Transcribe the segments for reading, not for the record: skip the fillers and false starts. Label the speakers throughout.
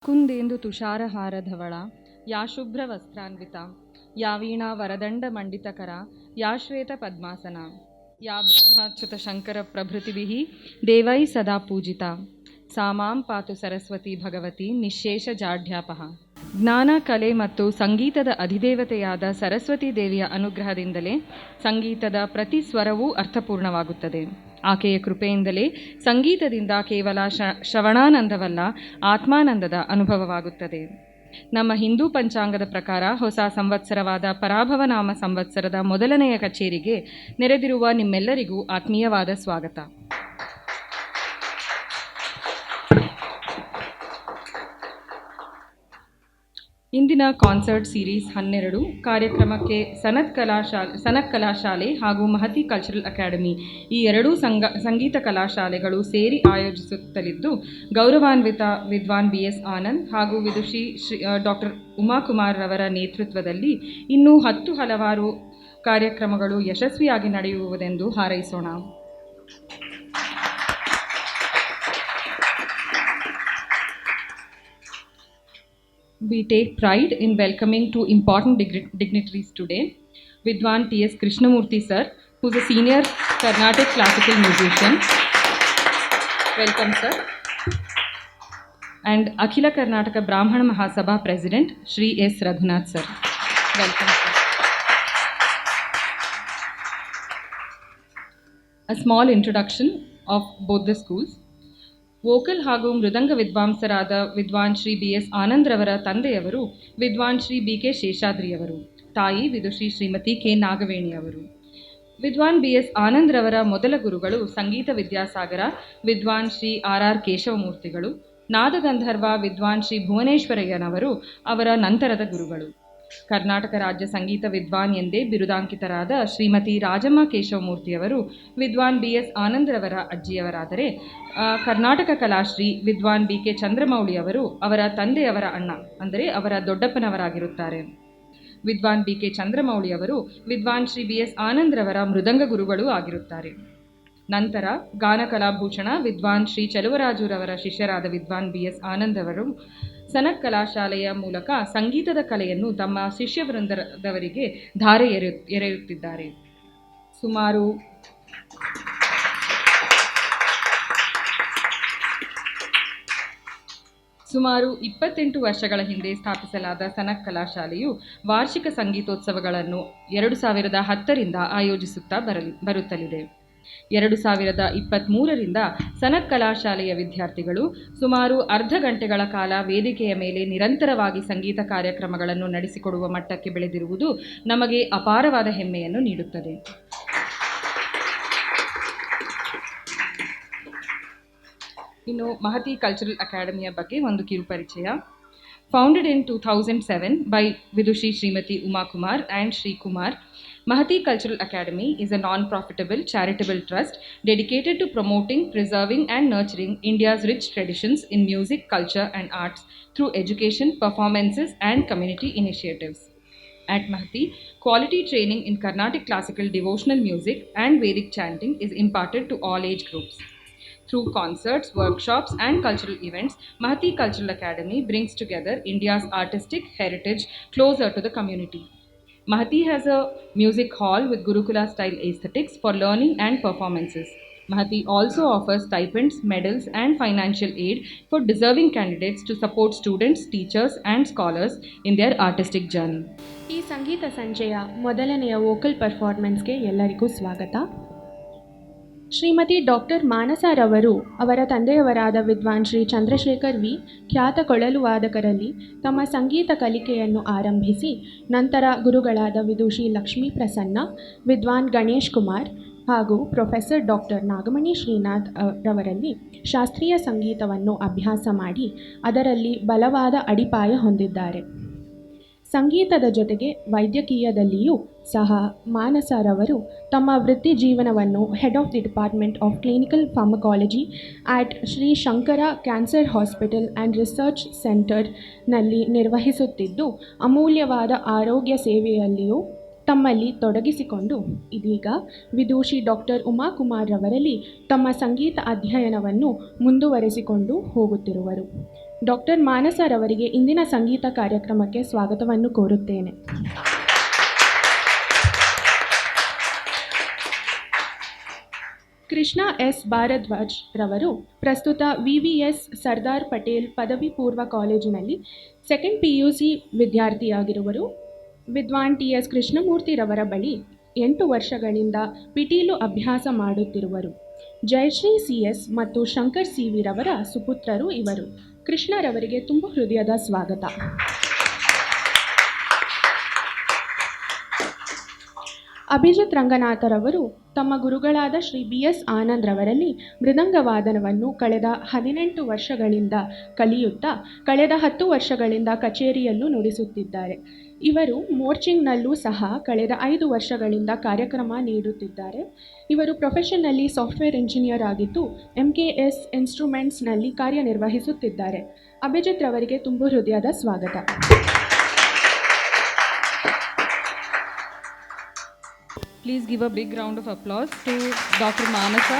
Speaker 1: ಕುಂದೇಂದು ತುಷಾರಹಾರಧವಳ ಯಾ ಶುಭ್ರವಸ್ತ್ರಾನ್ವಿತಾ ಯಾ ವೀಣಾ ವರದಂಡಮಂಡಿತಕರ ಯಾ ಶ್ವೇತಪದ್ಮಾಸನ ಯಾ ಬ್ರಹ್ಮಾಚ್ಯುತಶಂಕರಪ್ರಭೃತಿಭಿಃ ದೇವೈಃ ಸದಾ ಪೂಜಿತಾ ಸಾ ಮಾಂ ಪಾತು ಸರಸ್ವತಿ ಭಗವತಿ ನಿಶ್ಶೇಷಜಾಢ್ಯಾಪಃ. ಜ್ಞಾನ, ಕಲೆ ಮತ್ತು ಸಂಗೀತದ ಅಧಿದೇವತೆಯಾದ ಸರಸ್ವತಿ ದೇವಿಯ ಅನುಗ್ರಹದಿಂದಲೇ ಸಂಗೀತದ ಪ್ರತಿ ಸ್ವರವೂ ಅರ್ಥಪೂರ್ಣವಾಗುತ್ತದೆ. ಆಕೆಯ ಕೃಪೆಯಿಂದಲೇ ಸಂಗೀತದಿಂದ ಕೇವಲ ಶ್ರವಣಾನಂದವಲ್ಲ, ಆತ್ಮಾನಂದದ ಅನುಭವವಾಗುತ್ತದೆ. ನಮ್ಮ ಹಿಂದೂ ಪಂಚಾಂಗದ ಪ್ರಕಾರ ಹೊಸ ಸಂವತ್ಸರವಾದ ಪರಾಭವನಾಮ ಸಂವತ್ಸರದ ಮೊದಲನೆಯ ಕಚೇರಿಗೆ ನೆರೆದಿರುವ ನಿಮ್ಮೆಲ್ಲರಿಗೂ ಆತ್ಮೀಯವಾದ ಸ್ವಾಗತ. ಇಂದಿನ ಕಾನ್ಸರ್ಟ್ ಸೀರೀಸ್ 12 ಕಾರ್ಯಕ್ರಮಕ್ಕೆ ಸನತ್ ಕಲಾಶಾಲೆ ಹಾಗೂ ಮಹತಿ ಕಲ್ಚರಲ್ ಅಕಾಡೆಮಿ ಈ ಎರಡೂ ಸಂಗೀತ ಕಲಾಶಾಲೆಗಳು ಸೇರಿ ಆಯೋಜಿಸುತ್ತಲಿದ್ದು, ಗೌರವಾನ್ವಿತ ವಿದ್ವಾನ್ BS ಆನಂದ್ ಹಾಗೂ ವಿದುಷಿ ಡಾಕ್ಟರ್ ಉಮಾಕುಮಾರ್ ರವರ ನೇತೃತ್ವದಲ್ಲಿ ಇನ್ನೂ ಹಲವಾರು ಕಾರ್ಯಕ್ರಮಗಳು ಯಶಸ್ವಿಯಾಗಿ ನಡೆಯುವುದೆಂದು ಹಾರೈಸೋಣ. We take pride in welcoming two important dignitaries today. Vidwan T.S. Krishnamurthy sir, who is a senior Carnatic classical musician. Welcome sir. And Akhila Karnataka Brahmana Mahasabha President, Shri S. Raghunath sir. Welcome sir. A small introduction of both the schools. Vocal ಹಾಗೂ ಮೃದಂಗ ವಿದ್ವಾಂಸರಾದ ವಿದ್ವಾನ್ Shri BS Anand ರವರ ತಂದೆಯವರು ವಿದ್ವಾನ್ Shri BK ಶೇಷಾದ್ರಿಯವರು, ತಾಯಿ ವಿದುಷಿ Shrimati K ನಾಗವೇಣಿಯವರು. ವಿದ್ವಾನ್ BS Anand ರವರ ಮೊದಲ ಗುರುಗಳು ಸಂಗೀತ ವಿದ್ಯಾಸಾಗರ ವಿದ್ವಾನ್ ಶ್ರೀ RR ಕೇಶವಮೂರ್ತಿಗಳು, ನಾದಗಂಧರ್ವ ವಿದ್ವಾನ್ ಶ್ರೀ ಭುವನೇಶ್ವರಯ್ಯನವರು ಅವರ ನಂತರದ ಗುರುಗಳು. ಕರ್ನಾಟಕ ರಾಜ್ಯ ಸಂಗೀತ ವಿದ್ವಾನ್ ಎಂದೇ ಬಿರುದಾಂಕಿತರಾದ ಶ್ರೀಮತಿ ರಾಜಮ್ಮ ಕೇಶವಮೂರ್ತಿಯವರು ವಿದ್ವಾನ್ BS ಆನಂದ್ ರವರ ಅಜ್ಜಿಯವರಾದರೆ, ಕರ್ನಾಟಕ ಕಲಾಶ್ರೀ ವಿದ್ವಾನ್ BK ಚಂದ್ರಮೌಳಿಯವರು ಅವರ ತಂದೆಯವರ ಅಣ್ಣ, ಅಂದರೆ ಅವರ ದೊಡ್ಡಪ್ಪನವರಾಗಿರುತ್ತಾರೆ. ವಿದ್ವಾನ್ BK ಚಂದ್ರಮೌಳಿಯವರು ವಿದ್ವಾನ್ ಶ್ರೀ BS ಆನಂದ್ ರವರ ಮೃದಂಗ ಗುರುಗಳೂ ಆಗಿರುತ್ತಾರೆ. ನಂತರ ಗಾನ ಕಲಾಭೂಷಣ ವಿದ್ವಾನ್ ಶ್ರೀ ಚಲುವರಾಜುರವರ ಶಿಷ್ಯರಾದ ವಿದ್ವಾನ್ BS ಆನಂದ್ ಅವರು ಸನತ್ ಕಲಾಶಾಲೆಯ ಮೂಲಕ ಸಂಗೀತದ ಕಲೆಯನ್ನು ತಮ್ಮ ಶಿಷ್ಯ ವೃಂದದವರಿಗೆ ಧಾರೆ ಎರೆಯುತ್ತಿದ್ದಾರೆ. ಸುಮಾರು 28 ವರ್ಷಗಳ ಹಿಂದೆ ಸ್ಥಾಪಿಸಲಾದ ಸನತ್ ಕಲಾಶಾಲೆಯು ವಾರ್ಷಿಕ ಸಂಗೀತೋತ್ಸವಗಳನ್ನು 2010ರಿಂದ ಆಯೋಜಿಸುತ್ತಾ ಬರುತ್ತಲಿದೆ. 2023ರಿಂದ ಸನತ್ ಕಲಾಶಾಲೆಯ ವಿದ್ಯಾರ್ಥಿಗಳು ಸುಮಾರು ಅರ್ಧ ಗಂಟೆಗಳ ಕಾಲ ವೇದಿಕೆಯ ಮೇಲೆ ನಿರಂತರವಾಗಿ ಸಂಗೀತ ಕಾರ್ಯಕ್ರಮಗಳನ್ನು ನಡೆಸಿಕೊಡುವ ಮಟ್ಟಕ್ಕೆ ಬೆಳೆದಿರುವುದು ನಮಗೆ ಅಪಾರವಾದ ಹೆಮ್ಮೆಯನ್ನು ನೀಡುತ್ತದೆ. ಇನ್ನು ಮಹತಿ ಕಲ್ಚರಲ್ ಅಕಾಡೆಮಿಯ ಬಗ್ಗೆ ಒಂದು ಕಿರು ಪರಿಚಯ. Founded in 2007 by Vidushi Srimati Uma Kumar and Shri Kumar, Mahati Cultural Academy is a non-profitable charitable trust dedicated to promoting, preserving and nurturing India's rich traditions in music, culture and arts through education, performances and community initiatives. At Mahati, quality training in Carnatic classical devotional music and Vedic chanting is imparted to all age groups. Through concerts, workshops and cultural events, Mahati Cultural Academy brings together India's artistic heritage closer to the community. Mahati has a music hall with Gurukula style aesthetics for learning and performances. Mahati also offers stipends, medals and financial aid for deserving candidates to support students, teachers and scholars in their artistic journey.
Speaker 2: ಈ ಸಂಗೀತ ಸಂಜೆಯ ಮೊದಲನೆಯ vocal ಪರ್ಫಾರ್ಮೆನ್ಸ್ಗೆ ಎಲ್ಲರಿಗೂ ಸ್ವಾಗತ. Shrimati doctor ಮಾನಸರವರು ಅವರ ತಂದೆಯವರಾದ ವಿದ್ವಾನ್ Shri Chandrashekhar V ಖ್ಯಾತ ಕೊಳಲು ವಾದಕರಲ್ಲಿ ತಮ್ಮ ಸಂಗೀತ ಕಲಿಕೆಯನ್ನು ಆರಂಭಿಸಿ, ನಂತರ ಗುರುಗಳಾದ ವಿದುಷಿ ಲಕ್ಷ್ಮೀ ಪ್ರಸನ್ನ, ವಿದ್ವಾನ್ ಗಣೇಶ್ ಕುಮಾರ್ ಹಾಗೂ ಪ್ರೊಫೆಸರ್ ಡಾಕ್ಟರ್ ನಾಗಮಣಿ ಶ್ರೀನಾಥ್ ರವರಲ್ಲಿ ಶಾಸ್ತ್ರೀಯ ಸಂಗೀತವನ್ನು ಅಭ್ಯಾಸ ಮಾಡಿ ಅದರಲ್ಲಿ ಬಲವಾದ ಅಡಿಪಾಯ ಹೊಂದಿದ್ದಾರೆ. ಸಂಗೀತದ ಜೊತೆಗೆ ವೈದ್ಯಕೀಯದಲ್ಲಿಯೂ ಸಹ ಮಾನಸರವರು ತಮ್ಮ ವೃತ್ತಿ ಜೀವನವನ್ನು head of the department of clinical pharmacology at Shri Shankara cancer hospital and research ಸೆಂಟರ್ನಲ್ಲಿ ನಿರ್ವಹಿಸುತ್ತಿದ್ದು, ಅಮೂಲ್ಯವಾದ ಆರೋಗ್ಯ ಸೇವೆಯಲ್ಲಿಯೂ ತಮ್ಮಲ್ಲಿ ತೊಡಗಿಸಿಕೊಂಡು ಇದೀಗ ವಿದುಷಿ ಡಾಕ್ಟರ್ ಉಮಾಕುಮಾರ್ ರವರಲ್ಲಿ ತಮ್ಮ ಸಂಗೀತ ಅಧ್ಯಯನವನ್ನು ಮುಂದುವರೆಸಿಕೊಂಡು ಹೋಗುತ್ತಿರುವರು. ಡಾಕ್ಟರ್ ಮಾನಸರವರಿಗೆ ಇಂದಿನ ಸಂಗೀತ ಕಾರ್ಯಕ್ರಮಕ್ಕೆ ಸ್ವಾಗತವನ್ನು ಕೋರುತ್ತೇನೆ. ಕೃಷ್ಣ ಎಸ್ ಭಾರದ್ವಾಜ್ ರವರು ಪ್ರಸ್ತುತ VVS ಸರ್ದಾರ್ ಪಟೇಲ್ ಪದವಿ ಪೂರ್ವ ಕಾಲೇಜಿನಲ್ಲಿ ಸೆಕೆಂಡ್ PUC ವಿದ್ಯಾರ್ಥಿಯಾಗಿರುವರು. ವಿದ್ವಾನ್ TS ಕೃಷ್ಣಮೂರ್ತಿರವರ ಬಳಿ 8 ವರ್ಷಗಳಿಂದ ಪಿಟೀಲು ಅಭ್ಯಾಸ ಮಾಡುತ್ತಿರುವರು. ಜಯಶ್ರೀ CS ಮತ್ತು ಶಂಕರ್ CV ರವರ ಸುಪುತ್ರರು ಇವರು. ಕೃಷ್ಣರವರಿಗೆ ತುಂಬ ಹೃದಯದ ಸ್ವಾಗತ. ಅಭಿಜಿತ್ ರಂಗನಾಥರವರು ತಮ್ಮ ಗುರುಗಳಾದ ಶ್ರೀ BS ಆನಂದ್ ರವರಲ್ಲಿ ಮೃದಂಗ ವಾದನವನ್ನು ಕಳೆದ 18 ವರ್ಷಗಳಿಂದ ಕಲಿಯುತ್ತಾ ಕಳೆದ 10 ವರ್ಷಗಳಿಂದ ಕಚೇರಿಯಲ್ಲೂ ನುಡಿಸುತ್ತಿದ್ದಾರೆ. ಇವರು ಮೋರ್ಚಿಂಗ್ನಲ್ಲೂ ಸಹ ಕಳೆದ 5 ವರ್ಷಗಳಿಂದ ಕಾರ್ಯಕ್ರಮ ನೀಡುತ್ತಿದ್ದಾರೆ. ಇವರು ಪ್ರೊಫೆಷನ್ನಲ್ಲಿ ಸಾಫ್ಟ್ವೇರ್ ಇಂಜಿನಿಯರ್ ಆಗಿದ್ದು MKS ಇನ್ಸ್ಟ್ರೂಮೆಂಟ್ಸ್ನಲ್ಲಿ ಕಾರ್ಯನಿರ್ವಹಿಸುತ್ತಿದ್ದಾರೆ. ಅಭಿಜಿತ್ ರವರಿಗೆ ತುಂಬ ಹೃದಯದ ಸ್ವಾಗತ.
Speaker 1: Please give a big round of applause to Dr. Manasa,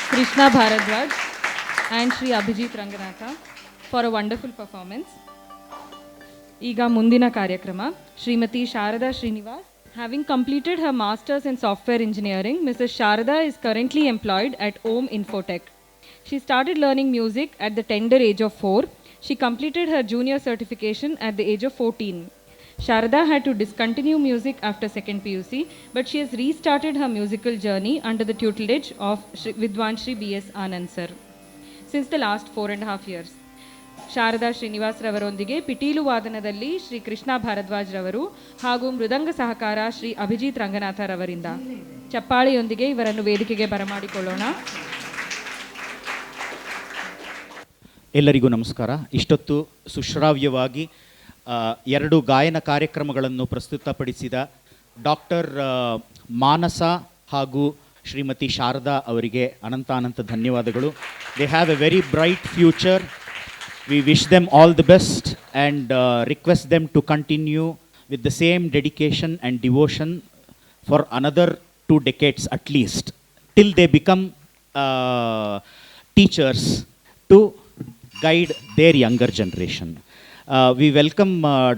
Speaker 1: Krishna Bharadwaj and Shri Abhijit Ranganatha for a wonderful performance. ಈಗ ಮುಂದಿನ ಕಾರ್ಯಕ್ರಮ Shrimati Sharada Srinivas. Having completed her masters in software engineering, Mrs. Sharada is currently employed at Om Infotech. She started learning music at the tender age of 4. She completed her junior certification at the age of 14. Sharada had to discontinue music after second PUC, but she has restarted her musical journey under the tutelage of Vidwan Shri BS Anand sir since the last 4.5 years. Sharada Srinivas ರವರೊಂದಿಗೆ ಪಿಟೀಲು ವಾದನದಲ್ಲಿ ಶ್ರೀ ಕೃಷ್ಣ ಭಾರದ್ವಾಜ್ ರವರು ಹಾಗೂ ಮೃದಂಗ ಸಹಕಾರ ಶ್ರೀ ಅಭಿಜಿತ್ ರಂಗನಾಥ ರವರಿಂದ. ಚಪ್ಪಾಳೆಯೊಂದಿಗೆ ಇವರನ್ನು ವೇದಿಕೆಗೆ ಬರಮಾಡಿಕೊಳ್ಳೋಣ.
Speaker 3: ಎಲ್ಲರಿಗೂ ನಮಸ್ಕಾರ. ಇಷ್ಟೊತ್ತು ಸುಶ್ರಾವ್ಯವಾಗಿ 2 ಗಾಯನ ಕಾರ್ಯಕ್ರಮಗಳನ್ನು ಪ್ರಸ್ತುತಪಡಿಸಿದ ಡಾಕ್ಟರ್ ಮಾನಸ ಹಾಗೂ ಶ್ರೀಮತಿ ಶಾರದಾ ಅವರಿಗೆ ಅನಂತ ಧನ್ಯವಾದಗಳು. They have A very bright future. We wish them all the best and request them to continue with the same dedication and devotion for another 2 decades at least, till they become teachers to guide their younger generation. We welcome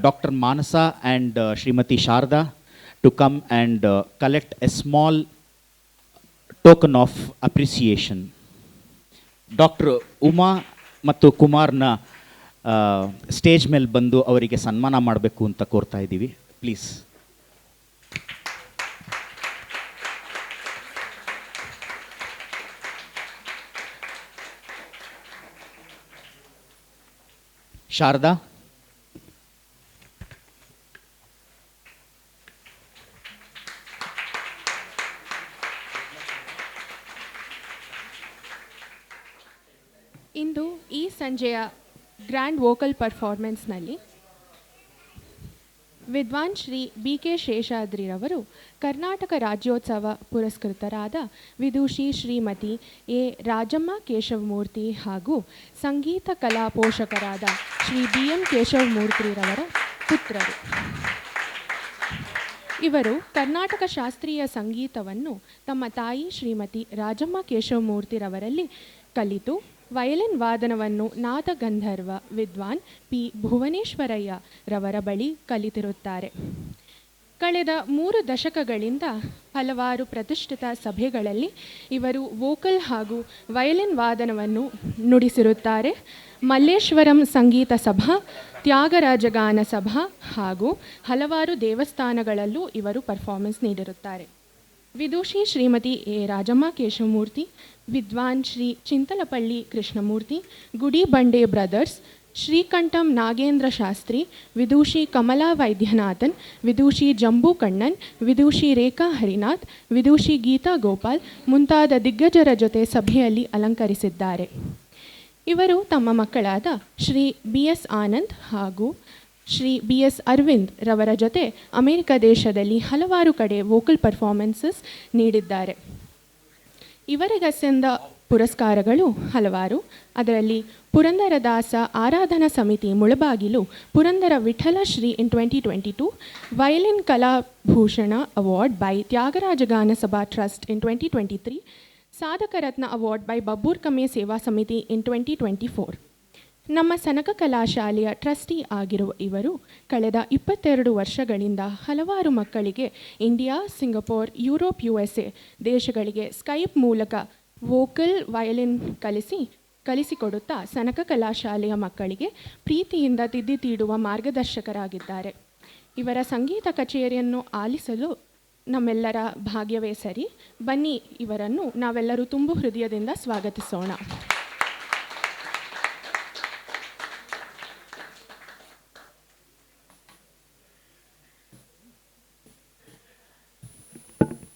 Speaker 3: Dr. Manasa and Srimati Sharda to come and collect a small token of appreciation. Dr. Uma ಮತ್ತು ಕುಮಾರ್ನ stage ಮೇಲೆ ಬಂದು ಅವರಿಗೆ ಸನ್ಮಾನ ಮಾಡಬೇಕು ಅಂತ ಕೋರ್ತಾ ಇದ್ದೀವಿ. Please. Sharada.
Speaker 2: ಇಂದು ಈ ಸಂಜೆಯ ಗ್ರ್ಯಾಂಡ್ ವೋಕಲ್ ಪರ್ಫಾರ್ಮೆನ್ಸ್ನಲ್ಲಿ ವಿದ್ವಾನ್ ಶ್ರೀ BK ಶೇಷಾದ್ರಿರವರು ಕರ್ನಾಟಕ ರಾಜ್ಯೋತ್ಸವ ಪುರಸ್ಕೃತರಾದ ವಿದೂಷಿ ಶ್ರೀಮತಿ A. ರಾಜಮ್ಮ ಕೇಶವಮೂರ್ತಿ ಹಾಗೂ ಸಂಗೀತ ಕಲಾ ಪೋಷಕರಾದ ಶ್ರೀ BM ಕೇಶವಮೂರ್ತಿರವರ ಪುತ್ರರು. ಇವರು ಕರ್ನಾಟಕ ಶಾಸ್ತ್ರೀಯ ಸಂಗೀತವನ್ನು ತಮ್ಮ ತಾಯಿ ಶ್ರೀಮತಿ ರಾಜಮ್ಮ ಕೇಶವಮೂರ್ತಿರವರಲ್ಲಿ ಕಲಿತು ವಯಲಿನ್ ವಾದನವನ್ನು ನಾದಗಂಧರ್ವ ವಿದ್ವಾನ್ P. ಭುವನೇಶ್ವರಯ್ಯ ರವರ ಬಳಿ ಕಲಿತಿರುತ್ತಾರೆ. ಕಳೆದ 3 ದಶಕಗಳಿಂದ ಹಲವಾರು ಪ್ರತಿಷ್ಠಿತ ಸಭೆಗಳಲ್ಲಿ ಇವರು ವೋಕಲ್ ಹಾಗೂ ವಯಲಿನ್ ವಾದನವನ್ನು ನುಡಿಸಿರುತ್ತಾರೆ. ಮಲ್ಲೇಶ್ವರಂ ಸಂಗೀತ ಸಭಾ, ತ್ಯಾಗರಾಜಗಾನ ಸಭಾ ಹಾಗೂ ಹಲವಾರು ದೇವಸ್ಥಾನಗಳಲ್ಲೂ ಇವರು ಪರ್ಫಾರ್ಮೆನ್ಸ್ ನೀಡಿರುತ್ತಾರೆ. ವಿದೂಷಿ ಶ್ರೀಮತಿ A. ರಾಜಮ್ಮ ಕೇಶವಮೂರ್ತಿ, ವಿದ್ವಾನ್ ಶ್ರೀ ಚಿಂತಲಪಳ್ಳಿ ಕೃಷ್ಣಮೂರ್ತಿ, ಗುಡಿ ಬಂಡೆ ಬ್ರದರ್ಸ್, ಶ್ರೀಕಂಠಂ ನಾಗೇಂದ್ರ ಶಾಸ್ತ್ರಿ, ವಿದೂಷಿ ಕಮಲಾ ವೈದ್ಯನಾಥನ್, ವಿದೂಷಿ ಜಂಬೂ ಕಣ್ಣನ್, ವಿದೂಷಿ ರೇಖಾ ಹರಿನಾಥ್, ವಿದೂಷಿ ಗೀತಾ ಗೋಪಾಲ್ ಮುಂತಾದ ದಿಗ್ಗಜರ ಜೊತೆ ಸಭೆಯಲ್ಲಿ ಅಲಂಕರಿಸಿದ್ದಾರೆ. ಇವರು ತಮ್ಮ ಮಕ್ಕಳಾದ ಶ್ರೀ BS ಆನಂದ್ ಹಾಗೂ ಶ್ರೀ BS ಅರವಿಂದ್ ರವರ ಜೊತೆ ಅಮೆರಿಕ ದೇಶದಲ್ಲಿ ಹಲವಾರು ಕಡೆ ವೋಕಲ್ ಪರ್ಫಾರ್ಮೆನ್ಸಸ್ ನೀಡಿದ್ದಾರೆ. ಇವರಿಗೆ ಸಂದ ಪುರಸ್ಕಾರಗಳು ಹಲವಾರು. ಅದರಲ್ಲಿ ಪುರಂದರದಾಸ ಆರಾಧನಾ ಸಮಿತಿ ಮುಳಬಾಗಿಲು ಪುರಂದರ ವಿಠಲ ಶ್ರೀ ಇನ್ 2022, ವಯಲಿನ್ ಕಲಾಭೂಷಣ ಅವಾರ್ಡ್ ಬೈ ತ್ಯಾಗರಾಜಗಾನ ಸಭಾ ಟ್ರಸ್ಟ್ ಇನ್ 2023, ಸಾಧಕ ರತ್ನ ಅವಾರ್ಡ್ ಬೈ ಬಬ್ಬೂರ್ ಕಮ್ಮೆ ಸೇವಾ ಸಮಿತಿ ಇನ್ 2024. ನಮ್ಮ ಸನಕ ಕಲಾಶಾಲೆಯ ಟ್ರಸ್ಟಿ ಆಗಿರುವ ಇವರು ಕಳೆದ 22 ವರ್ಷಗಳಿಂದ ಹಲವಾರು ಮಕ್ಕಳಿಗೆ ಇಂಡಿಯಾ, ಸಿಂಗಪೂರ್, ಯುರೋಪ್, USA ದೇಶಗಳಿಗೆ ಸ್ಕೈಪ್ ಮೂಲಕ ವೋಕಲ್ ವಯಲಿನ್ ಕಲಿಸಿಕೊಡುತ್ತಾ ಸನಕ ಕಲಾಶಾಲೆಯ ಮಕ್ಕಳಿಗೆ ಪ್ರೀತಿಯಿಂದ ತಿದ್ದಿ ತೀಡುವ ಮಾರ್ಗದರ್ಶಕರಾಗಿದ್ದಾರೆ. ಇವರ ಸಂಗೀತ ಕಚೇರಿಯನ್ನು ಆಲಿಸಲು ನಮ್ಮೆಲ್ಲರ ಭಾಗ್ಯವೇ ಸರಿ. ಬನ್ನಿ, ಇವರನ್ನು ನಾವೆಲ್ಲರೂ ತುಂಬು ಹೃದಯದಿಂದ ಸ್ವಾಗತಿಸೋಣ.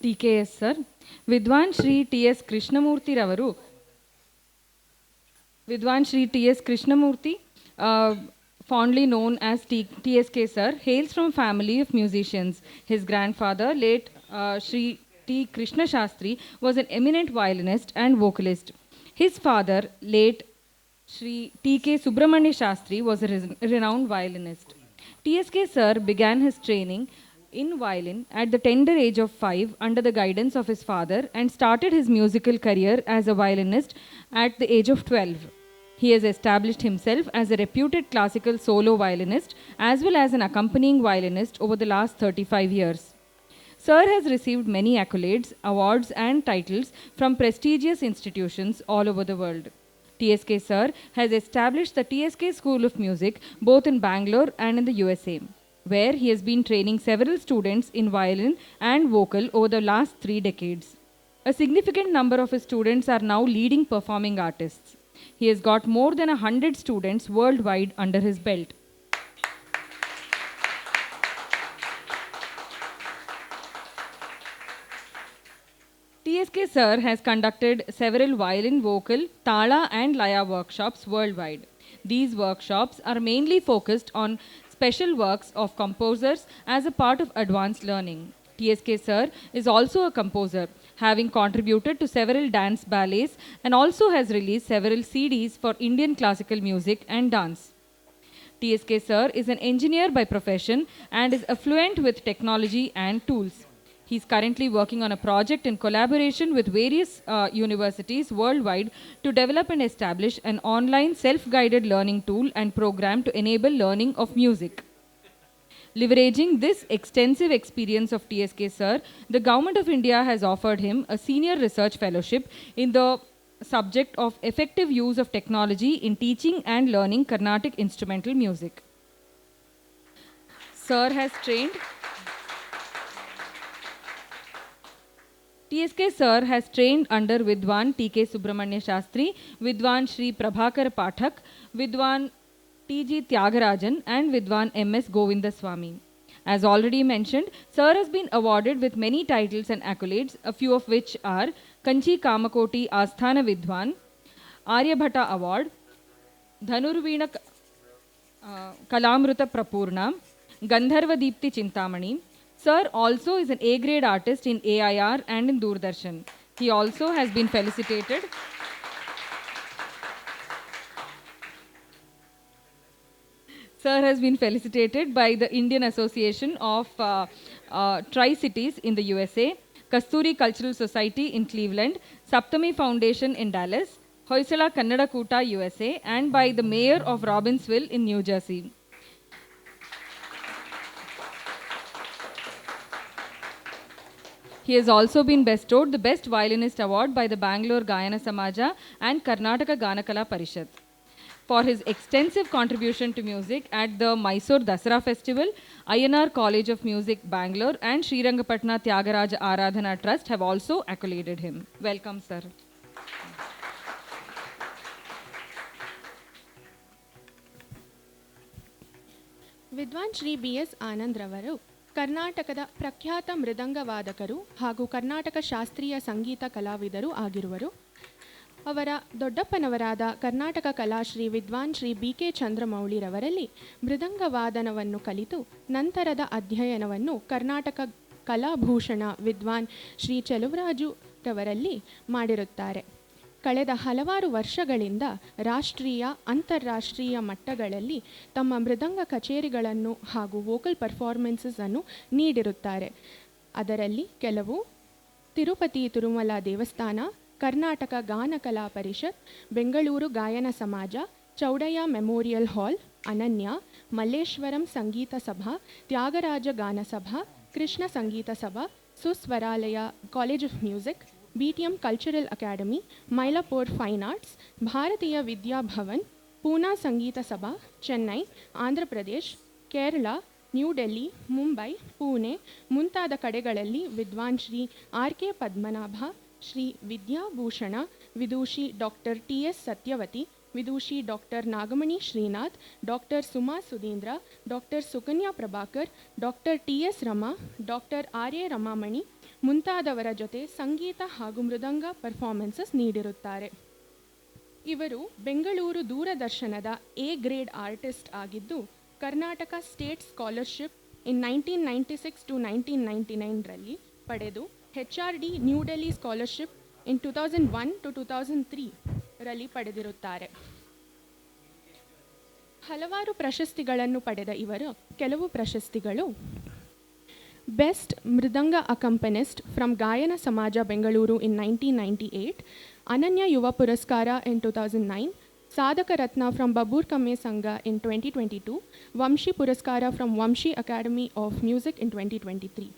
Speaker 1: TKS ಸರ್, ವಿದ್ವಾನ್ Shri TS Krishnamurti, fondly known as TSK sir, hails from family of musicians. His grandfather, late Shri T. Krishna Shastri, was an eminent violinist and vocalist. His father, late Shri T.K. Subramanya Shastri, was a renowned violinist. TSK sir began his training in violin at the tender age of 5 under the guidance of his father and started his musical career as a violinist at the age of 12. He has established himself as a reputed classical solo violinist as well as an accompanying violinist over the last 35 years. Sir has received many accolades, awards and titles from prestigious institutions all over the world. TSK sir has established the TSK School of Music both in Bangalore and in the USA, where he has been training several students in violin and vocal over the last 3 decades. A significant number of his students are now leading performing artists. He has got more than 100 students worldwide under his belt. TSK sir has conducted several violin, vocal, thala and laya workshops worldwide. These workshops are mainly focused on special works of composers as a part of advanced learning. TSK sir is also a composer, having contributed to several dance ballets and also has released several CDs for Indian classical music and dance. TSK sir is an engineer by profession and is affluent with technology and tools. He is currently working on a project in collaboration with various universities worldwide to develop and establish an online self-guided learning tool and program to enable learning of music. Leveraging this extensive experience of TSK sir, the Government of India has offered him a senior research fellowship in the subject of effective use of technology in teaching and learning Carnatic instrumental music. Sir has trained TSK sir has trained under Vidwan T.K. Subramanya Shastri, Vidwan Shri Prabhakar Pathak, Vidwan T.G. Tyagarajan and Vidwan M.S. Govindaswamy. As already mentioned, sir has been awarded with many titles and accolades, a few of which are Kanchi Kamakoti Asthana Vidwan, Aryabhata Award, Dhanurveena Kalamruta Prapurna, Gandharva Deepti Chintamani. Sir also is an A-grade artist in AIR and in Doordarshan. He also has been felicitated Sir has been felicitated by the Indian Association of Tri-Cities in the USA, Kasturi Cultural Society in Cleveland, Saptami Foundation in Dallas, Hoysala Kannada Kuta, USA, and by the Mayor of Robbinsville in New Jersey. He has also been bestowed the Best Violinist Award by the Bangalore Gayana Samaja and Karnataka Ganakala Parishad. For his extensive contribution to music at the Mysore Dasara Festival, INR College of Music, Bangalore and Srirangapatna Tyagaraja Aradhana Trust have also accoladed him. Welcome, sir.
Speaker 2: ವಿದ್ವಾನ್ Shri BS Anand ರವರು ಕರ್ನಾಟಕದ ಪ್ರಖ್ಯಾತ ಮೃದಂಗವಾದಕರು ಹಾಗೂ ಕರ್ನಾಟಕ ಶಾಸ್ತ್ರೀಯ ಸಂಗೀತ ಕಲಾವಿದರು ಆಗಿರುವರು. ಅವರ ದೊಡ್ಡಪ್ಪನವರಾದ ಕರ್ನಾಟಕ ಕಲಾಶ್ರೀ ವಿದ್ವಾನ್ Shri BK ಚಂದ್ರಮೌಳಿರವರಲ್ಲಿ ಮೃದಂಗವಾದನವನ್ನು ಕಲಿತು ನಂತರದ ಅಧ್ಯಯನವನ್ನು ಕರ್ನಾಟಕ ಕಲಾಭೂಷಣ ವಿದ್ವಾನ್ ಶ್ರೀ ಚೆಲುವರಾಜುರವರಲ್ಲಿ ಮಾಡಿರುತ್ತಾರೆ. ಕಳೆದ ಹಲವಾರು ವರ್ಷಗಳಿಂದ ರಾಷ್ಟ್ರೀಯ ಅಂತಾರಾಷ್ಟ್ರೀಯ ಮಟ್ಟಗಳಲ್ಲಿ ತಮ್ಮ ಮೃದಂಗ ಕಚೇರಿಗಳನ್ನು ಹಾಗೂ ವೋಕಲ್ ಪರ್ಫಾರ್ಮೆನ್ಸನ್ನು ನೀಡಿರುತ್ತಾರೆ. ಅದರಲ್ಲಿ ಕೆಲವು ತಿರುಪತಿ ತಿರುಮಲ ದೇವಸ್ಥಾನ, ಕರ್ನಾಟಕ ಗಾನ ಕಲಾ ಪರಿಷತ್, ಬೆಂಗಳೂರು ಗಾಯನ ಸಮಾಜ, ಚೌಡಯ್ಯ ಮೆಮೋರಿಯಲ್ ಹಾಲ್, ಅನನ್ಯ, ಮಲ್ಲೇಶ್ವರಂ ಸಂಗೀತ ಸಭಾ, ತ್ಯಾಗರಾಜ ಗಾನ ಸಭಾ, Krishna Sangeetha Sabha, Susvaralaya college of music, BTM cultural academy, Mylapore fine arts, Bharatiya Vidya Bhavan, Poona Sangeetha Sabha, Chennai, Andhra Pradesh, Kerala, New Delhi, Mumbai, Pune ಮುಂತಾದ ಕಡೆಗಳಲ್ಲಿ Vidwan Shri RK Padmanabha, Shri Vidyabhushana, Vidushi doctor TS Satyavathi, Vidushi doctor Nagamani Srinath, doctor Suma Sudhindra, doctor Sukanya Prabhakar, doctor TS Rama, doctor RA Ramamani ಮುಂತಾದವರ ಜೊತೆ ಸಂಗೀತ ಹಾಗೂ ಮೃದಂಗ ಪರ್ಫಾರ್ಮೆನ್ಸಸ್ ನೀಡಿರುತ್ತಾರೆ. ಇವರು ಬೆಂಗಳೂರು ದೂರದರ್ಶನದ A ಗ್ರೇಡ್ ಆರ್ಟಿಸ್ಟ್ ಆಗಿದ್ದು, Karnataka state scholarship in 1996 to 1999 ಪಡೆದು HRD new Delhi scholarship in 2001 to 2003 ಪಡೆದಿರುತ್ತಾರೆ. ಹಲವಾರು ಪ್ರಶಸ್ತಿಗಳನ್ನು ಪಡೆದ ಇವರು ಕೆಲವು ಪ್ರಶಸ್ತಿಗಳು: ಬೆಸ್ಟ್ ಮೃದಂಗ ಅಕಂಪನಿಸ್ಟ್ ಫ್ರಮ್ ಗಾಯನ ಸಮಾಜ ಬೆಂಗಳೂರು ಇನ್ 1998, ಅನನ್ಯ ಯುವ ಪುರಸ್ಕಾರ ಇನ್ 2009, ಸಾಧಕ ರತ್ನ ಫ್ರಮ್ ಬಬೂರ್ ಕಮ್ಮೆ ಸಂಘ ಇನ್ 2022, ವಂಶಿ ಪುರಸ್ಕಾರ from Vamshi academy of music in 2023.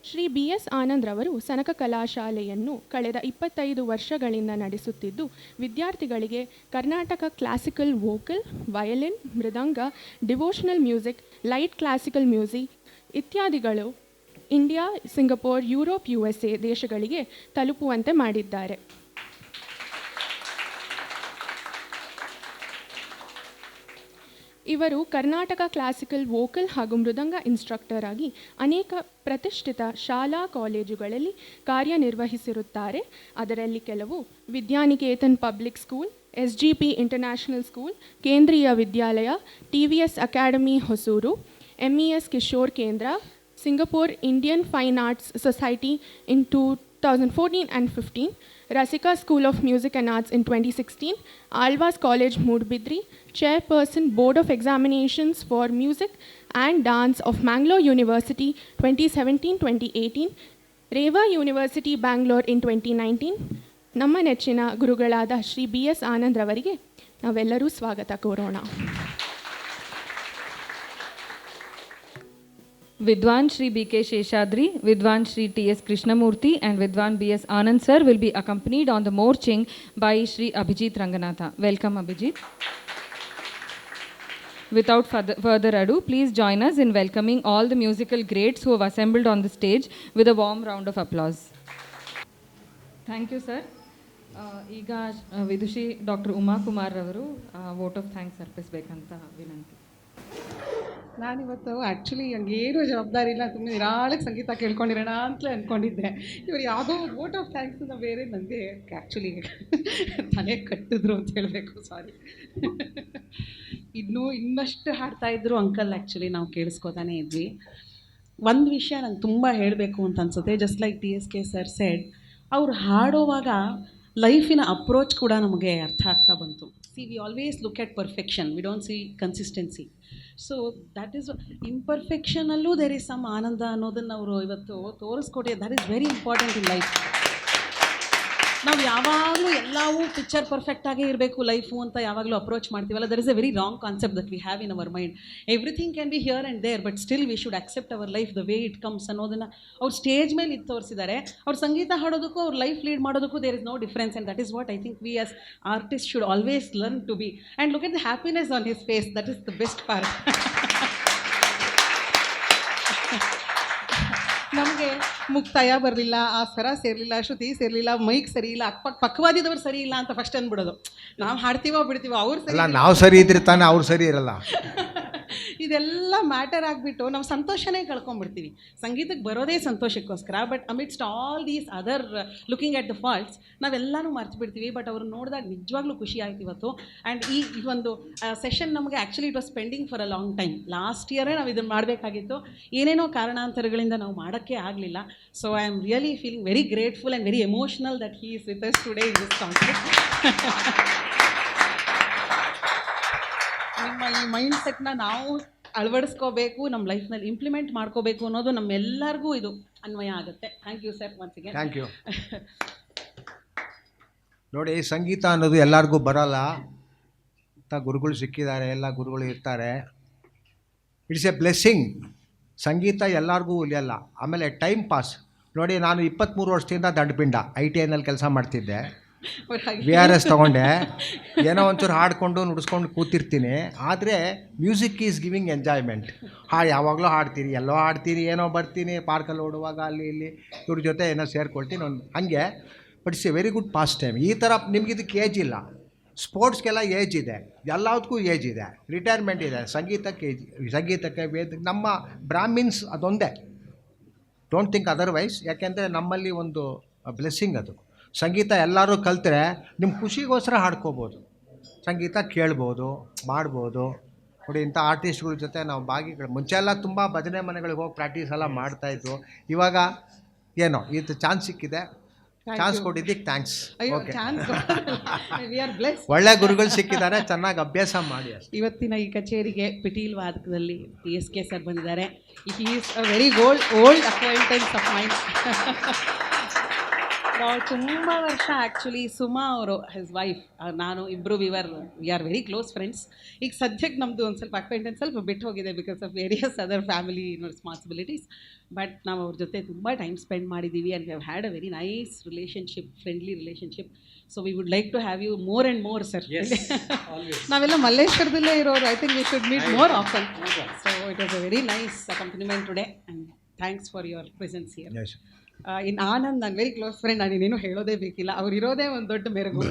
Speaker 2: Shri BS Anand ರವರು ಸನಕ ಕಲಾಶಾಲೆಯನ್ನು ಕಳೆದ 25 ವರ್ಷಗಳಿಂದ ನಡೆಸುತ್ತಿದ್ದು, ವಿದ್ಯಾರ್ಥಿಗಳಿಗೆ Karnataka classical vocal, violin, mridanga, devotional music, light classical music ಇತ್ಯಾದಿಗಳು ಇಂಡಿಯಾ, ಸಿಂಗಪೂರ್, ಯುರೋಪ್, USA ದೇಶಗಳಿಗೆ ತಲುಪುವಂತೆ ಮಾಡಿದ್ದಾರೆ. ಇವರು ಕರ್ನಾಟಕ ಕ್ಲಾಸಿಕಲ್ ವೋಕಲ್ ಹಾಗೂ ಮೃದಂಗ ಇನ್ಸ್ಟ್ರಕ್ಟರ್ ಆಗಿ ಅನೇಕ ಪ್ರತಿಷ್ಠಿತ ಶಾಲಾ ಕಾಲೇಜುಗಳಲ್ಲಿ ಕಾರ್ಯನಿರ್ವಹಿಸಿರುತ್ತಾರೆ. ಅದರಲ್ಲಿ ಕೆಲವು Vidyaniketan public school, SGP international school, Kendriya Vidyalaya, TVS academy Hosur, MES Kishore Kendra, Singapore Indian fine arts society in 2014 and 15, Rasika School of Music and Arts in 2016, Alvas College Moodbidri, Chairperson Board of Examinations for Music and Dance of Mangalore University 2017-2018, Reva University Bangalore in 2019. ನಮ್ಮ ನೆಚ್ಚಿನ ಗುರುಗಳಾದ Shri BS Anand ರವರಿಗೆ ನಾವೆಲ್ಲರೂ ಸ್ವಾಗತ ಕೋರೋಣ.
Speaker 1: Vidwan Shri BK Sheshadri, Vidwan Shri TS Krishnamurthy and Vidwan BS Anand sir will be accompanied on the morching by Shri Abhijit Ranganatha. Welcome Abhijit. Without further ado, please join us in welcoming all the musical greats who have assembled on the stage with a warm round of applause. Thank you sir. ಈಗ ವಿದುಷಿ doctor Uma Kumar ಅವರು vote of thanks ಅರ್ಪಿಸಬೇಕಂತ ವಿನಂತಿ.
Speaker 4: ನಾನಿವತ್ತು actually ಹಂಗೇನು ಜವಾಬ್ದಾರಿ ಇಲ್ಲ, ತುಂಬ ನಿರಾಳಕ್ಕೆ ಸಂಗೀತ ಕೇಳ್ಕೊಂಡಿರೋಣ ಅಂತಲೇ ಅಂದ್ಕೊಂಡಿದ್ದೆ. ಇವರು ಯಾವುದೋ ವೋಟ್ ಆಫ್ ಥ್ಯಾಂಕ್ಸನ್ನ ಬೇರೆ ನನಗೆ ಆ್ಯಕ್ಚುಲಿ ತಲೆ ಕಟ್ಟಿದ್ರು ಅಂತ ಹೇಳಬೇಕು, ಸಾರಿ. ಇನ್ನಷ್ಟು ಹಾಡ್ತಾಯಿದ್ರು ಅಂಕಲ್, ಆ್ಯಕ್ಚುಲಿ ನಾವು ಕೇಳಿಸ್ಕೊತಾನೆ ಇದ್ವಿ. ಒಂದು ವಿಷಯ ನಂಗೆ ತುಂಬ ಹೇಳಬೇಕು ಅಂತ ಅನ್ಸುತ್ತೆ, just like TSK sir said, ಅವ್ರು ಹಾಡೋವಾಗ ಲೈಫಿನ ಅಪ್ರೋಚ್ ಕೂಡ ನಮಗೆ ಅರ್ಥ ಆಗ್ತಾ ಬಂತು. We always look at perfection, we don't see consistency. So that is ಇಂಪರ್ಫೆಕ್ಷನಲ್ಲೂ ದೇರ್ ಈಸ್ ಸಮ್ ಆನಂದ ಅನ್ನೋದನ್ನು ಅವರು ಇವತ್ತು ತೋರಿಸ್ಕೊಟ್ಟೆ. That is very important in life. ನಾವು ಯಾವಾಗಲೂ ಎಲ್ಲವೂ ಪಿಕ್ಚರ್ ಪರ್ಫೆಕ್ಟಾಗೇ ಇರಬೇಕು ಲೈಫು ಅಂತ ಯಾವಾಗಲೂ ಅಪ್ರೋಚ್ ಮಾಡ್ತೀವಲ್ಲ, there is a very wrong concept that we have in our mind. Everything can be here and there, but still we should accept our life the way it comes ಅನ್ನೋದನ್ನು ಅವ್ರು stage ಮೇಲೆ ಇದು ತೋರಿಸಿದ್ದಾರೆ. ಅವ್ರು ಸಂಗೀತ ಹಾಡೋದಕ್ಕೂ ಅವ್ರ ಲೈಫ್ ಲೀಡ್ ಮಾಡೋದಕ್ಕೂ there is no difference, and that is what I think we as artist should always learn to be. And look at the happiness on his face, that is the best part. ನಮಗೆ ಮುಕ್ತಾಯ ಬರಲಿಲ್ಲ, ಆ ಸ್ವರ ಸೇರಲಿಲ್ಲ, ಶ್ರುತಿ ಸೇರಲಿಲ್ಲ, mic ಸರಿ ಇಲ್ಲ, ಪಕ್ವಾದಿದವ್ರು ಸರಿ ಇಲ್ಲ ಅಂತ ಫಸ್ಟ್ ಅಂದ್ಬಿಡೋದು. ನಾವು ಹಾಡ್ತೀವೋ ಬಿಡ್ತೀವೋ, ಅವ್ರು ಸರಿ,
Speaker 5: ನಾವು ಸರಿ ಇದ್ರೆ ತಾನೇ ಅವ್ರು ಸರಿ ಇರಲ್ಲ.
Speaker 4: ಇದೆಲ್ಲ ಮ್ಯಾಟರ್ ಆಗಿಬಿಟ್ಟು ನಾವು ಸಂತೋಷನೇ ಕಳ್ಕೊಂಡ್ಬಿಡ್ತೀವಿ. ಸಂಗೀತಕ್ಕೆ ಬರೋದೇ ಸಂತೋಷಕ್ಕೋಸ್ಕರ, but amidst all these other looking at the faults ನಾವೆಲ್ಲನೂ ಮರ್ತು ಬಿಡ್ತೀವಿ. ಬಟ್ ಅವ್ರು ನೋಡಿದಾಗ ನಿಜವಾಗ್ಲೂ ಖುಷಿ ಆಯ್ತು ಇವತ್ತು. ಆ್ಯಂಡ್ ಈ ಒಂದು ಸೆಷನ್ ನಮಗೆ actually it was pending for a long time. Last ಇಯರೇ ನಾವು ಇದನ್ನು ಮಾಡಬೇಕಾಗಿತ್ತು, ಏನೇನೋ ಕಾರಣಾಂತರಗಳಿಂದ ನಾವು ಮಾಡೋಕ್ಕೆ ಆಗಲಿಲ್ಲ. So I am really feeling very grateful and very emotional that he is with us today in this concert. ನಿಮ್ಮ ಈ ಮೈಂಡ್ ಸೆಟ್ನ ನಾವು ಅಳವಡಿಸ್ಕೋಬೇಕು, ನಮ್ಮ ಲೈಫ್ನಲ್ಲಿ ಇಂಪ್ಲಿಮೆಂಟ್ ಮಾಡ್ಕೋಬೇಕು ಅನ್ನೋದು ನಮ್ಮೆಲ್ಲರಿಗೂ ಇದು ಅನ್ವಯ ಆಗುತ್ತೆ. Thank you sir once again.
Speaker 5: Thank you. ನೋಡಿ, ಸಂಗೀತ ಅನ್ನೋದು ಎಲ್ಲರಿಗೂ ಬರಲ್ಲ. ಗುರುಗಳು ಸಿಕ್ಕಿದ್ದಾರೆ, ಎಲ್ಲ ಗುರುಗಳು ಇರ್ತಾರೆ. It's A blessing. ಸಂಗೀತ ಎಲ್ಲರಿಗೂ ಉಳಿಯಲ್ಲ. ಆಮೇಲೆ ಟೈಮ್ ಪಾಸ್ ನೋಡಿ, ನಾನು 23 ವರ್ಷದಿಂದ ದಂಡಪಿಂಡ ITIನಲ್ಲಿ ಕೆಲಸ ಮಾಡ್ತಿದ್ದೆ. VRS ತೊಗೊಂಡೆ, ಏನೋ ಒಂಚೂರು ಹಾಡ್ಕೊಂಡು ನುಡಿಸ್ಕೊಂಡು ಕೂತಿರ್ತೀನಿ. ಆದರೆ ಮ್ಯೂಸಿಕ್ ಈಸ್ ಗಿವಿಂಗ್ ಎಂಜಾಯ್ಮೆಂಟ್. ಯಾವಾಗಲೂ ಹಾಡ್ತೀನಿ, ಎಲ್ಲೋ ಹಾಡ್ತೀನಿ, ಏನೋ ಬರ್ತೀನಿ, ಪಾರ್ಕಲ್ಲಿ ಓಡುವಾಗ ಅಲ್ಲಿ ಇಲ್ಲಿ ಇವ್ರ ಜೊತೆ ಏನೋ ಸೇರ್ಕೊಳ್ತೀನಿ ಒಂದು ಹಾಗೆ. But it's A very good pass time. ಈ ಥರ ನಿಮ್ಗೆ ಇದಕ್ಕೆ ಏಜ್ ಇಲ್ಲ. ಸ್ಪೋರ್ಟ್ಸ್ಗೆಲ್ಲ ಏಜ್ ಇದೆ, ಎಲ್ಲದಕ್ಕೂ ಏಜ್ ಇದೆ, ರಿಟೈರ್ಮೆಂಟ್ ಇದೆ. ಸಂಗೀತಕ್ಕೆ ನಮ್ಮ ಬ್ರಾಹ್ಮಿನ್ಸ್ ಅದೊಂದೇ. Don't think otherwise. ಯಾಕೆಂದರೆ ನಮ್ಮಲ್ಲಿ ಒಂದು ಬ್ಲೆಸ್ಸಿಂಗ್ ಅದು. ಸಂಗೀತ ಎಲ್ಲರೂ ಕಲ್ತ್ರೆ ನಿಮ್ಮ ಖುಷಿಗೋಸ್ಕರ ಹಾಡ್ಕೋಬೋದು, ಸಂಗೀತ ಕೇಳ್ಬೋದು, ಮಾಡ್ಬೋದು. ನೋಡಿ, ಇಂಥ ಆರ್ಟಿಸ್ಟ್ಗಳ ಜೊತೆ ನಾವು ಮುಂಚೆ ಎಲ್ಲ ತುಂಬ ಭಜನೆ ಮನೆಗಳಿಗೆ ಹೋಗಿ ಪ್ರಾಕ್ಟೀಸ್ ಎಲ್ಲ ಮಾಡ್ತಾಯಿದ್ರು. ಇವಾಗ ಏನೋ ಇದು ಚಾನ್ಸ್ ಸಿಕ್ಕಿದೆ, ಚಾನ್ಸ್ ಕೊಟ್ಟಿದ್ದಕ್ಕೆ ಥ್ಯಾಂಕ್ಸ್. ಓಕೆ, ಒಳ್ಳೆ ಗುರುಗಳು ಸಿಕ್ಕಿದ್ದಾರೆ, ಚೆನ್ನಾಗಿ ಅಭ್ಯಾಸ ಮಾಡಿ ಅಷ್ಟೇ.
Speaker 4: ಇವತ್ತಿನ ಈ ಕಚೇರಿಗೆ ಪಿಟೀಲ್ ವಾದಕದಲ್ಲಿ TSK ಸರ್ ಬಂದಿದ್ದಾರೆ. It is a very old acquaintance of mind. ನಾವು ತುಂಬ ವರ್ಷ ಆ್ಯಕ್ಚುಲಿ ಸುಮಾ ಅವರು ಹಿಸ್ ವೈಫ್, ನಾನು ಇಬ್ಬರು we are very close friends. ಈಗ ಸದ್ಯಕ್ಕೆ ನಮ್ಮದು ಒಂದು ಸ್ವಲ್ಪ ಅಕ್ವೈಂಟೆನ್ಸ್ ಸ್ವಲ್ಪ ಬಿಟ್ಟು ಹೋಗಿದೆ because of various other family responsibilities. But ನಾವು ಅವ್ರ ಜೊತೆ ತುಂಬ ಟೈಮ್ ಸ್ಪೆಂಡ್ ಮಾಡಿದ್ದೀವಿ and we have had a very nice relationship, friendly relationship. So we would like to have you more and more sir. ನಾವೆಲ್ಲ ಮಲ್ಲೇಶ್ವರದಲ್ಲೇ ಇರೋರು. I think we should meet more often. So it was a very nice accompaniment today and thanks for your presence here. In Anand ನನ್ನ very close friend, ನಾನೇನೇನು ಹೇಳೋದೇ ಬೇಕಿಲ್ಲ, ಅವ್ರು ಇರೋದೇ ಒಂದು ದೊಡ್ಡ ಮೆರುಗು.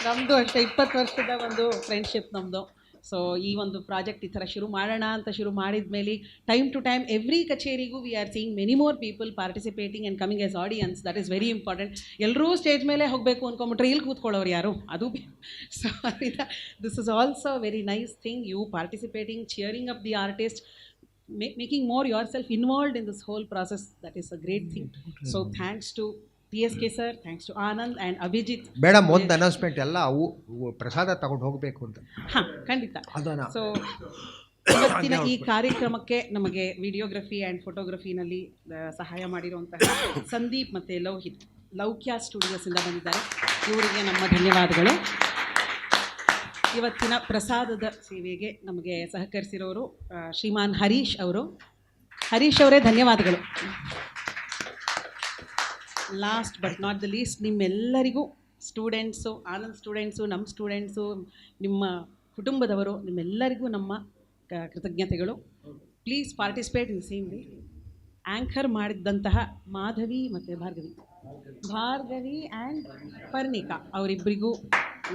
Speaker 4: ನಮ್ಮದು ಅಷ್ಟೇ 20 ವರ್ಷದ ಒಂದು ಫ್ರೆಂಡ್ಶಿಪ್ ನಮ್ಮದು. ಸೊ ಈ ಒಂದು ಪ್ರಾಜೆಕ್ಟ್ ಈ ಥರ ಶುರು ಮಾಡೋಣ ಅಂತ ಶುರು ಮಾಡಿದ ಮೇಲೆ ಟೈಮ್ ಟು ಟೈಮ್ ಎವ್ರಿ ಕಚೇರಿಗೂ we are seeing many more people participating and coming as audience. That is very important. ಎಲ್ಲರೂ ಸ್ಟೇಜ್ ಮೇಲೆ ಹೋಗಬೇಕು ಅಂದ್ಕೊಂಬಿಟ್ರೆ ಇಲ್ಲಿ ಕೂತ್ಕೊಳ್ಳೋರು ಯಾರು, ಅದು. So this is also very nice thing, you participating, cheering up the artist, making more yourself involved in this whole process. That is a great thing. So thanks to TSK sir, thanks to Anand and Abhijit.
Speaker 5: Madam, ಒಂದು announcement, ಎಲ್ಲ ಪ್ರಸಾದ ತಗೊಂಡು ಹೋಗಬೇಕು ಅಂತ.
Speaker 4: ಖಂಡಿತ.
Speaker 5: ಅದನ್ನ
Speaker 4: so ಇವತ್ತಿನ ಈ ಕಾರ್ಯಕ್ರಮಕ್ಕೆ ನಮಗೆ ವಿಡಿಯೋಗ್ರಫಿ ಆ್ಯಂಡ್ ಫೋಟೋಗ್ರಫಿನಲ್ಲಿ ಸಹಾಯ ಮಾಡಿರುವಂತಹ ಸಂದೀಪ್ ಮತ್ತು ಲೌಕ್ಯ ಸ್ಟುಡಿಯೋಸಿಂದ ಬಂದಿದ್ದಾರೆ. ಇವರಿಗೆ ನಮ್ಮ ಧನ್ಯವಾದಗಳು. ಇವತ್ತಿನ ಪ್ರಸಾದದ ಸೇವೆಗೆ ನಮಗೆ ಸಹಕರಿಸಿರೋರು ಶ್ರೀಮಾನ್ ಹರೀಶ್ ಅವರು. ಹರೀಶ್ ಅವರೇ ಧನ್ಯವಾದಗಳು. Last but not the least, ನಿಮ್ಮೆಲ್ಲರಿಗೂ ಸ್ಟೂಡೆಂಟ್ಸು, ಆನಂದ್ ಸ್ಟೂಡೆಂಟ್ಸು, ನಮ್ಮ ಸ್ಟೂಡೆಂಟ್ಸು, ನಿಮ್ಮ ಕುಟುಂಬದವರು, ನಿಮ್ಮೆಲ್ಲರಿಗೂ ನಮ್ಮ ಕೃತಜ್ಞತೆಗಳು. Please participate in same way. Anchor ಮಾಡಿದ್ದಂತಹ ಮಾಧವಿ ಮತ್ತು ಭಾರ್ಗವಿ ಆ್ಯಂಡ್ ಪರ್ಣಿಕಾ ಅವರಿಬ್ಬರಿಗೂ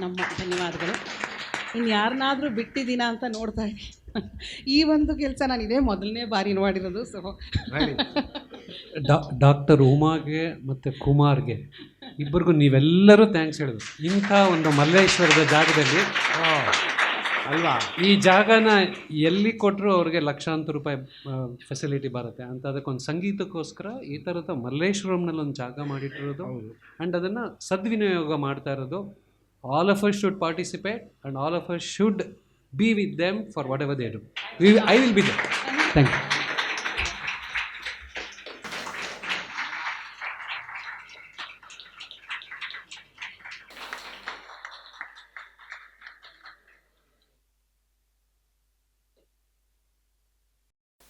Speaker 4: ನಮ್ಮ ಧನ್ಯವಾದಗಳು. ಇನ್ನು ಯಾರನ್ನಾದರೂ ಬಿಟ್ಟಿದ್ದೀನ ಅಂತ ನೋಡ್ತಾ ಇದ್ದೀನಿ. ಈ ಒಂದು ಕೆಲಸ ನಾನು ಇದೇ ಮೊದಲನೇ ಬಾರಿ ಮಾಡಿರೋದು. ಸೊ
Speaker 6: ಡಾಕ್ಟರ್ ಉಮಾಗೆ ಮತ್ತು ಕುಮಾರ್ಗೆ ಇಬ್ಬರಿಗೂ ನೀವೆಲ್ಲರೂ ಥ್ಯಾಂಕ್ಸ್ ಹೇಳಿದ್ರು. ಇಂಥ ಒಂದು ಮಲ್ಲೇಶ್ವರದ ಜಾಗದಲ್ಲಿ
Speaker 5: ಅಲ್ವಾ,
Speaker 6: ಈ ಜಾಗನ ಎಲ್ಲಿ ಕೊಟ್ಟರು ಅವ್ರಿಗೆ ಲಕ್ಷಾಂತರ ರೂಪಾಯಿ ಫೆಸಿಲಿಟಿ ಬರುತ್ತೆ ಅಂತ. ಅದಕ್ಕೊಂದು ಸಂಗೀತಕ್ಕೋಸ್ಕರ ಈ ಥರದ ಮಲ್ಲೇಶ್ವರಂನಲ್ಲಿ ಒಂದು ಜಾಗ ಮಾಡಿಟ್ಟಿರೋದು ಆ್ಯಂಡ್ ಅದನ್ನು ಸದ್ವಿನಿಯೋಗ ಮಾಡ್ತಾ ಇರೋದು. All of us should participate and all of us should be with them for whatever they do. I will be there. Thank you.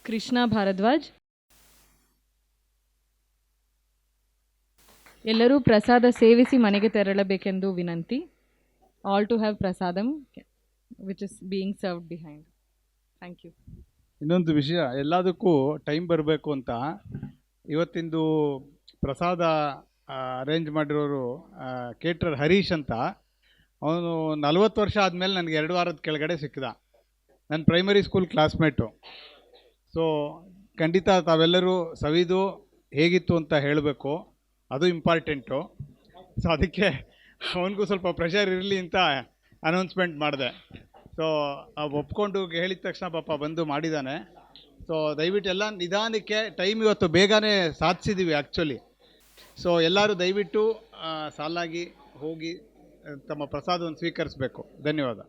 Speaker 1: Krishna Bharadwaj. ಎಲ್ಲರೂ ಪ್ರಸಾದ ಸೇವಿಸಿ ಮನೆಗೆ ತೆರಳಬೇಕೆಂದು ವಿನಂತಿ. All to have prasadam which is being served behind. Thank you.
Speaker 7: ಇನ್ನೊಂದು ವಿಷಯ, ಎಲ್ಲದಕ್ಕೂ time ಬರಬೇಕು ಅಂತ ಇವತ್ತಿಂದು ಪ್ರಸಾದ ಅರೇಂಜ್ ಮಾಡಿರೋರು ಕೇಟ್ರರ್ ಹರೀಶ್ ಅಂತ. ಅವನು 40 ವರ್ಷ ಆದಮೇಲೆ ನನಗೆ 2 ವಾರದ ಕೆಳಗಡೆ ಸಿಕ್ಕಿದ. ನನ್ನ ಪ್ರೈಮರಿ ಸ್ಕೂಲ್ ಕ್ಲಾಸ್ಮೇಟು. ಸೊ ಖಂಡಿತ ತಾವೆಲ್ಲರೂ ಸವಿದು ಹೇಗಿತ್ತು ಅಂತ ಹೇಳಬೇಕು, ಅದು ಇಂಪಾರ್ಟೆಂಟು. ಸೊ ಅದಕ್ಕೆ ಅವನಿಗೂ ಸ್ವಲ್ಪ ಪ್ರೆಷರ್ ಇರಲಿ ಅಂತ ಅನೌನ್ಸ್ಮೆಂಟ್ ಮಾಡಿದೆ. ಸೊ ಒಪ್ಕೊಂಡು ಹೇಳಿದ ತಕ್ಷಣ ಪಾಪ ಬಂದು ಮಾಡಿದ್ದಾನೆ. ಸೊ ದಯವಿಟ್ಟು ಎಲ್ಲ ನಿಧಾನಕ್ಕೆ, ಟೈಮ್ ಇವತ್ತು ಬೇಗನೆ ಸಾಧಿಸಿದ್ದೀವಿ ಆ್ಯಕ್ಚುಲಿ. ಸೊ ಎಲ್ಲರೂ ದಯವಿಟ್ಟು ಸಾಲಾಗಿ ಹೋಗಿ ತಮ್ಮ ಪ್ರಸಾದವನ್ನು ಸ್ವೀಕರಿಸಬೇಕು. ಧನ್ಯವಾದ.